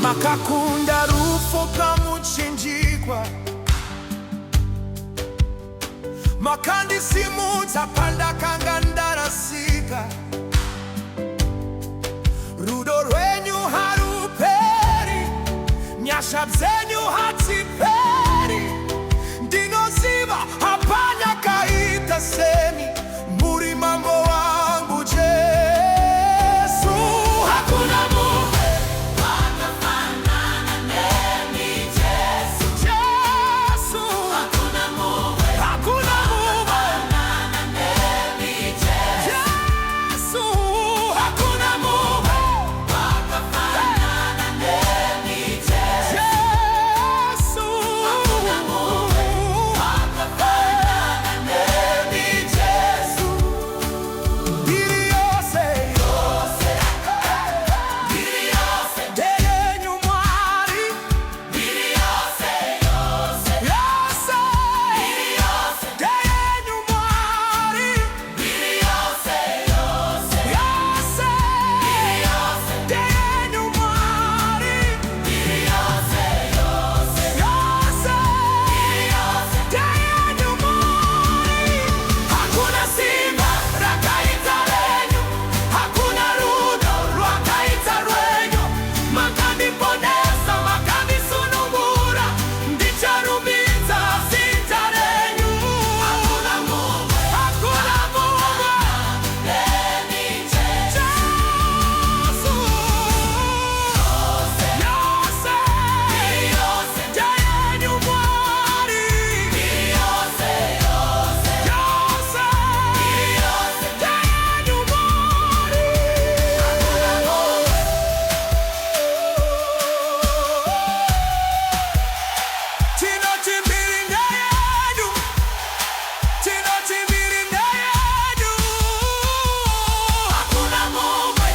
makakunda rufo kamuchinjikwa, makandi Simudza panda kanga ndarasika. Rudo rwenyu haruperi, nyasha dzenyu hadziperi. Ndinoziva hapana kaita semi, muri mambo wangu Jesu. Hakuna mumwe wakafanana nemi Jesu. Jesu, hakuna mumwe wakafanana nemi Jesu. Jesu, hakuna mumwe wakafanana nemi Jesu. Jesu, hakuna mumwe wakafanana nemi Jesu. Biri yose yose, biri yose ndeyenyu mwari. Biri yose yose yose, biri yose ndeyenyu mwari. Biri yose yose yose, biri yose ndeyenyu mwari. Biri yose yose yose, biri yose ndeyenyu mwari. Hakuna simba rakaita lenyu, hakuna rudo rwakaita rwenyu. Makandiponesa makandisunungura, ndicharumbidza zita renyu. Hakuna mumwe nemi Jesu. Jesu, yose yose, biri yose ndeyenyu mwari. Biri yose yose yose, biri yose ndeyenyu mwari. Tinoti mbiri ndeyenyu, tinoti mbiri ndeyenyu. Hakuna mumwe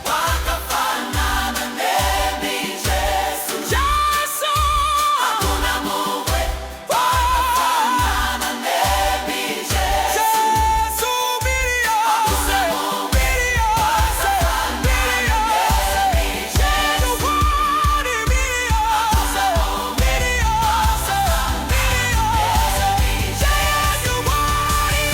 wakafanana nemi Jesu. Jesu, hakuna mumwe wakafanana nemi Jesu. Jesu, mbiri yose, mbiri yose, mbiri yose, ndeyenyu mwari. Mbiri yose, mbiri yose, mbiri yose, ndeyenyu mwari.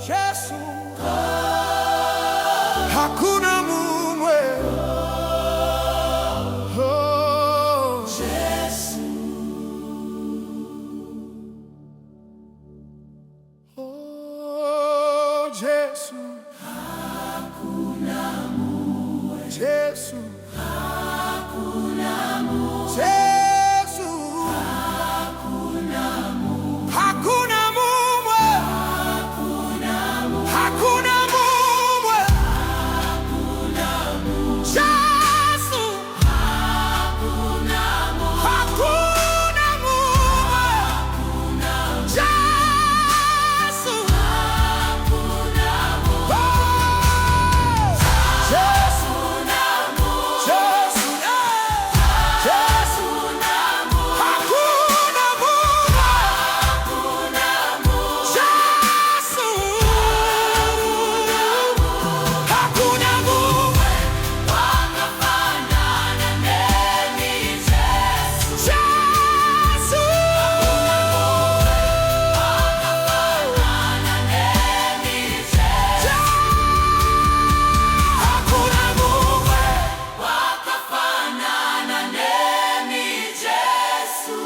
Jesu, hakuna mumwe. Jesu, Jesu, hakuna mumwe. Jesu, hakuna mumwe. Jesu, hakuna mumwe. Hakuna mumwe. Hakuna mumwe. Jesu, hakuna mumwe. Hakuna mumwe. Jesu, hakuna mumwe. Jesu, Jesu, Jesu, hakuna mumwe. Jesu, hakuna mumwe wakafanana nemi Jesu. Jesu, wakafanana nemi Jesu. Hakuna mumwe wakafanana nemi Jesu.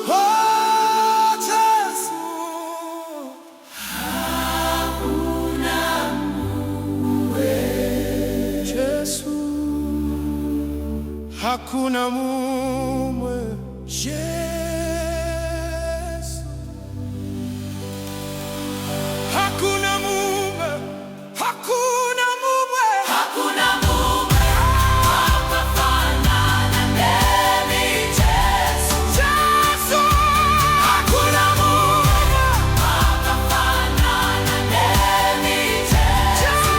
Oh, Jesu, hakuna mumwe. Jesu, hakuna mumwe. Jesu, hakuna mumwe. Hakuna mumwe. Hakuna mumwe wakafanana nemi Jesu. Jesu, hakuna mumwe wakafanana nemi Jesu.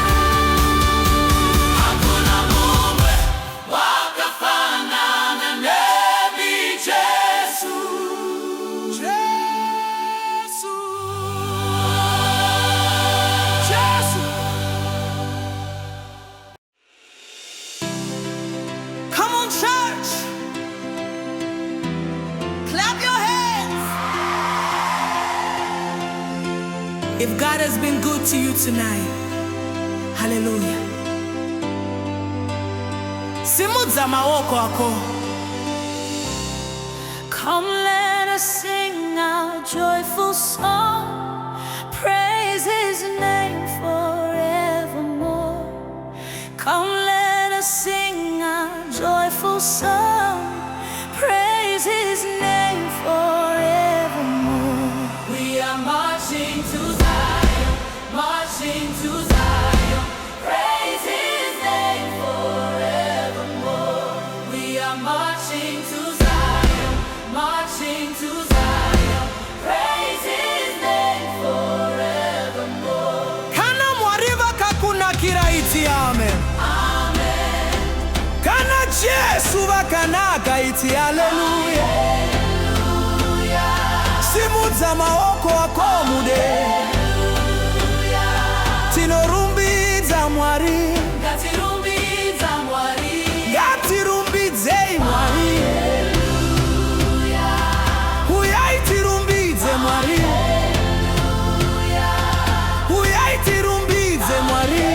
Hakuna mumwe if God has been good to you tonight. Hallelujah. Simudza maoko ako. Come, let us sing our joyful song, praise His name forevermore. Come, let us sing our joyful song, praise His name forevermore. We are marching to Zion, marching to Zion, praise His name forevermore. We are marching to Zion, marching to Zion, praise His name forevermore. Kana mwariva kakuna kiraiti amen. Amen. Kana Jesu Makanaka iti hallelujah. Simudza maoko ako mude. Tinorumbidza Mwari. Ngatirumbidza Mwari. Ngatirumbidzei Mwari. Uyai tirumbidze Mwari. Uyai tirumbidze Mwari.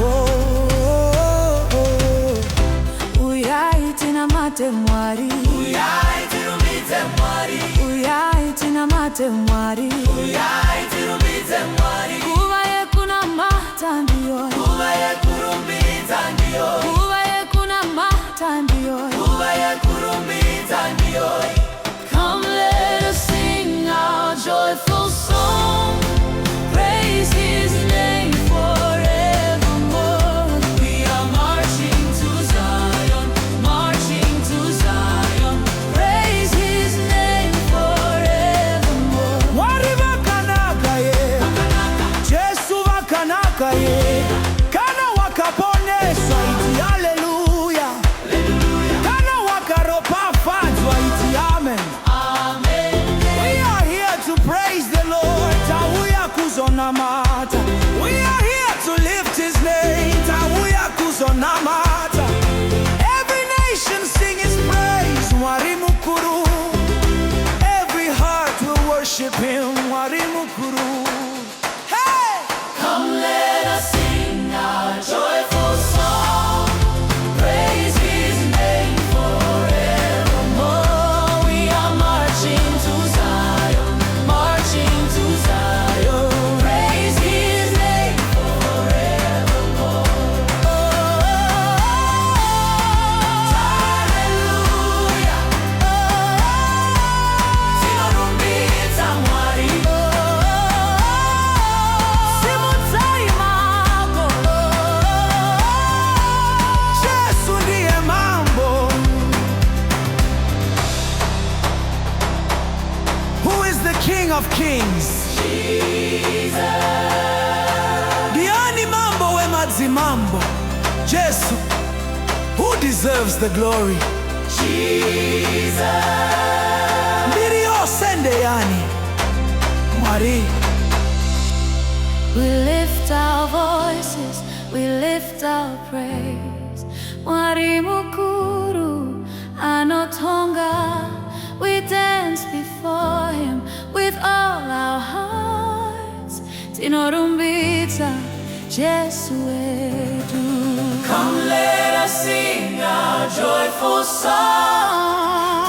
Oh, oh, oh. Uyai tinamate Mwari. Uyai tirumbidze Mwari. Uyai tinamate Mwari. Uyai tirumbidze Mwari. Kuva yekuna mata ndiyo. Kuva yekurumbidza ndiyo. Kuva yekuna mata ndiyo. Kuva yekurumbidza ndiyo. Come, let us sing our joyful song, praise His name forevermore. We are marching to Zion, marching to Zion, praise His name forevermore. Mwari Makanaka ye. Jesu Makanaka ye. Kana wakaponeswa iti hallelujah. Kana wakaropafadzwa iti amen. Amen. We are here to praise the Lord. Tauya kuzonamata. We are here to lift His name. Tauya kuzonamata. Every nation sing His praise. Mwari mukuru. Every heart will worship Him. Mwari mukuru. Hey! Come, let us sing our joyful song, praise His name forevermore. We are marching to Zion, marching to Zion, praise His name forevermore. Oh, hallelujah. Tinorumbidza Mwari. Simudza imako. Jesu ndiye mambo. Who is the King of Kings? Diani mambo we madzimambo. Jesu. Who deserves the glory? Ndiri yosende yani. Mwari. We lift our voices, we lift our praise. Mwari mukuru anotonga. We dance before Him with all our hearts. Tinorumbidza Jesu wetu. Come, let us sing our joyful song.